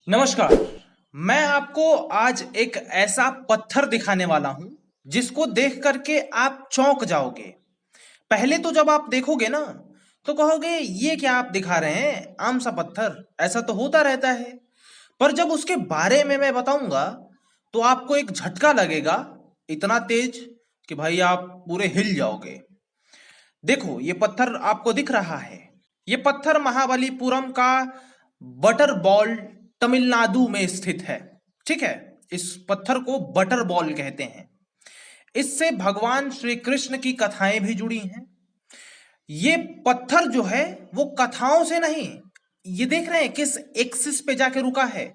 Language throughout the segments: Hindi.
नमस्कार। मैं आपको आज एक ऐसा पत्थर दिखाने वाला हूं जिसको देख करके आप चौंक जाओगे। पहले तो जब आप देखोगे ना तो कहोगे ये क्या आप दिखा रहे हैं, आम सा पत्थर, ऐसा तो होता रहता है। पर जब उसके बारे में मैं बताऊंगा तो आपको एक झटका लगेगा, इतना तेज कि भाई आप पूरे हिल जाओगे। देखो ये पत्थर आपको दिख रहा है, ये पत्थर महाबलीपुरम का बटर बॉल तमिलनाडु में स्थित है। ठीक है, इस पत्थर को बटर बॉल कहते हैं। इससे भगवान श्री कृष्ण की कथाएं भी जुड़ी हैं। ये पत्थर जो है वो कथाओं से नहीं, ये देख रहे हैं किस एक्सिस पे जाके रुका है।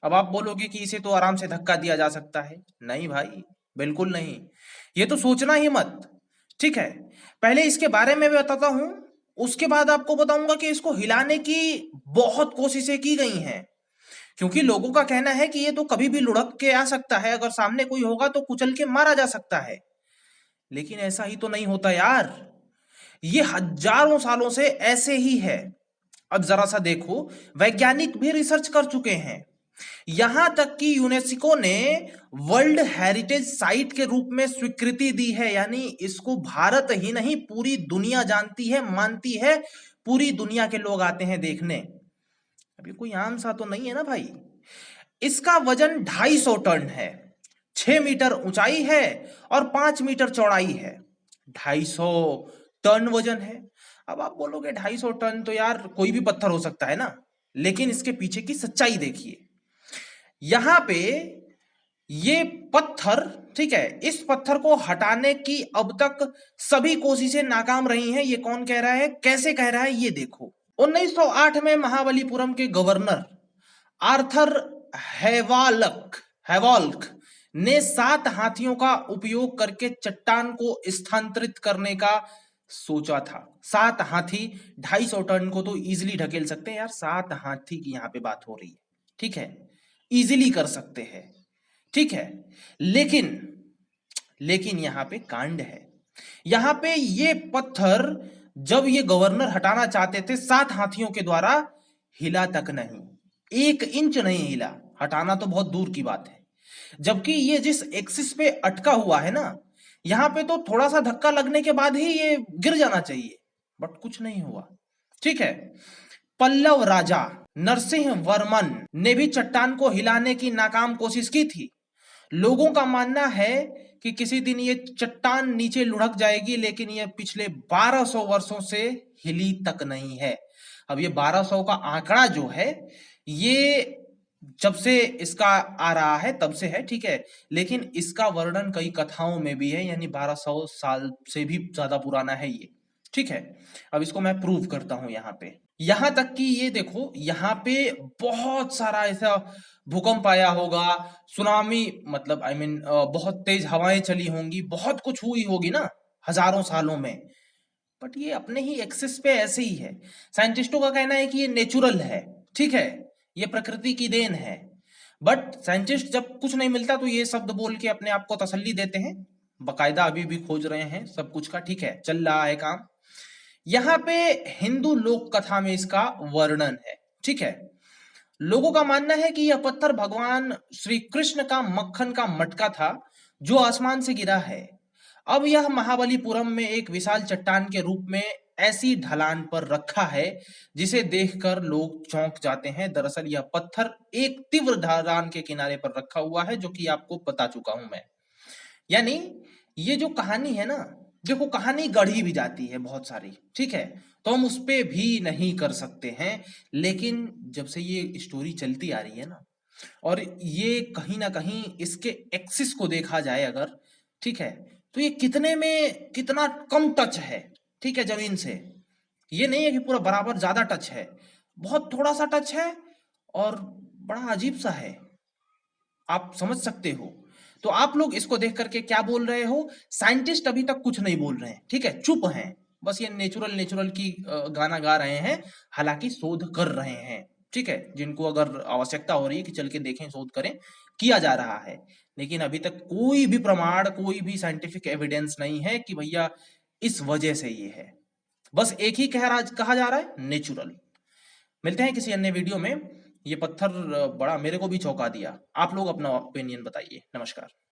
अब आप बोलोगे कि इसे तो आराम से धक्का दिया जा सकता है। नहीं भाई, बिल्कुल नहीं। ये तो सोचना ही मत। ठीक है, पहले इसके बारे में भी बताता हूं, उसके बाद आपको बताऊंगा कि इसको हिलाने की बहुत कोशिशें की गई हैं। क्योंकि लोगों का कहना है कि ये तो कभी भी लुढ़क के आ सकता है, अगर सामने कोई होगा तो कुचल के मारा जा सकता है। लेकिन ऐसा ही तो नहीं होता यार, ये हजारों सालों से ऐसे ही है। अब जरा सा देखो, वैज्ञानिक भी रिसर्च कर चुके हैं। यहां तक कि यूनेस्को ने वर्ल्ड हेरिटेज साइट के रूप में स्वीकृति दी है, यानी इसको भारत ही नहीं पूरी दुनिया जानती है, मानती है। पूरी दुनिया के लोग आते हैं देखने। अभी कोई आम सा तो नहीं है ना भाई। इसका वजन 250 टन है, 6 मीटर ऊंचाई है और 5 मीटर चौड़ाई है। 250 टन वजन है। अब आप बोलोगे 250 टन तो यार कोई भी पत्थर हो सकता है ना, लेकिन इसके पीछे की सच्चाई देखिए। यहां पे ये पत्थर, ठीक है, इस पत्थर को हटाने की अब तक सभी कोशिशें नाकाम रही हैं। ये कौन कह रहा है, कैसे कह रहा है, ये देखो। 1908 में महाबलीपुरम के गवर्नर आर्थर हैवाल्क हैवाल्क ने 7 हाथियों का उपयोग करके चट्टान को स्थानांतरित करने का सोचा था। 7 हाथी 250 टन को तो इजीली ढकेल सकते हैं यार। 7 हाथी की यहां पे बात हो रही है। ठीक है, इजीली कर सकते हैं। ठीक है, लेकिन लेकिन यहां पे कांड है। यहां पे ये पत्थर जब ये गवर्नर हटाना चाहते थे 7 हाथियों के द्वारा, हिला तक नहीं, 1 इंच नहीं हिला। हटाना तो बहुत दूर की बात है। जबकि ये जिस एक्सिस पे अटका हुआ है ना, यहां पे तो थोड़ा सा धक्का लगने के बाद ही ये गिर जाना चाहिए, बट कुछ नहीं हुआ। ठीक है, पल्लव राजा नरसिंह वर्मन ने भी चट्टान को हिलाने की नाकाम कोशिश की थी। लोगों का मानना है कि किसी दिन ये चट्टान नीचे लुढ़क जाएगी, लेकिन ये पिछले 1200 वर्षों से हिली तक नहीं है। अब ये 1200 का आंकड़ा जो है, ये जब से इसका आ रहा है तब से है। ठीक है, लेकिन इसका वर्णन कई कथाओं में भी है, यानी 1200 साल से भी ज्यादा पुराना है ये। ठीक है, अब इसको मैं प्रूव करता हूं। यहां तक कि ये देखो, यहां पे बहुत सारा ऐसा भूकंप आया होगा, सुनामी, मतलब आई मीन बहुत तेज हवाएं चली होंगी, बहुत कुछ हुई होगी ना हजारों सालों में। बट ये अपने ही एक्सिस पे ऐसे ही है। साइंटिस्टों का कहना है कि ये नेचुरल है। ठीक है, ये प्रकृति की देन है। बट साइंटिस्ट जब कुछ नहीं मिलता तो ये शब्द बोल के अपने आप को तसल्ली देते हैं। बकायदा अभी भी खोज रहे हैं सब कुछ का। ठीक है, चल रहा है काम। यहाँ पे हिंदू लोक कथा में इसका वर्णन है। ठीक है, लोगों का मानना है कि यह पत्थर भगवान श्री कृष्ण का मक्खन का मटका था जो आसमान से गिरा है। अब यह महाबलीपुरम में एक विशाल चट्टान के रूप में ऐसी ढलान पर रखा है जिसे देखकर लोग चौंक जाते हैं। दरअसल यह पत्थर एक तीव्र ढलान के किनारे पर रखा हुआ है, जो कि आपको बता चुका हूं मैं। यानी ये जो कहानी है ना, देखो कहानी गढ़ी भी जाती है बहुत सारी। ठीक है, तो हम उस पे भी नहीं कर सकते हैं। लेकिन जब से ये स्टोरी चलती आ रही है ना, और ये कहीं ना कहीं इसके एक्सिस को देखा जाए अगर, ठीक है, तो ये कितने में कितना कम टच है। ठीक है, जमीन से ये नहीं है कि पूरा बराबर ज्यादा टच है, बहुत थोड़ा सा टच है और बड़ा अजीब सा है। आप समझ सकते हो। तो आप लोग इसको देख करके क्या बोल रहे हो, साइंटिस्ट अभी तक कुछ नहीं बोल रहे हैं। ठीक है, चुप हैं, बस ये नेचुरल नेचुरल की गाना गा रहे हैं, हालांकि शोध कर रहे हैं। ठीक है, जिनको अगर आवश्यकता हो रही है कि चल के देखें, शोध करें, किया जा रहा है। लेकिन अभी तक कोई भी प्रमाण, कोई भी साइंटिफिक एविडेंस नहीं है कि भैया इस वजह से ये है। बस एक ही कहा जा रहा है, नेचुरल। मिलते हैं किसी अन्य वीडियो में, ये पत्थर बड़ा मेरे को भी चौंका दिया। आप लोग अपना ओपिनियन बताइए। नमस्कार।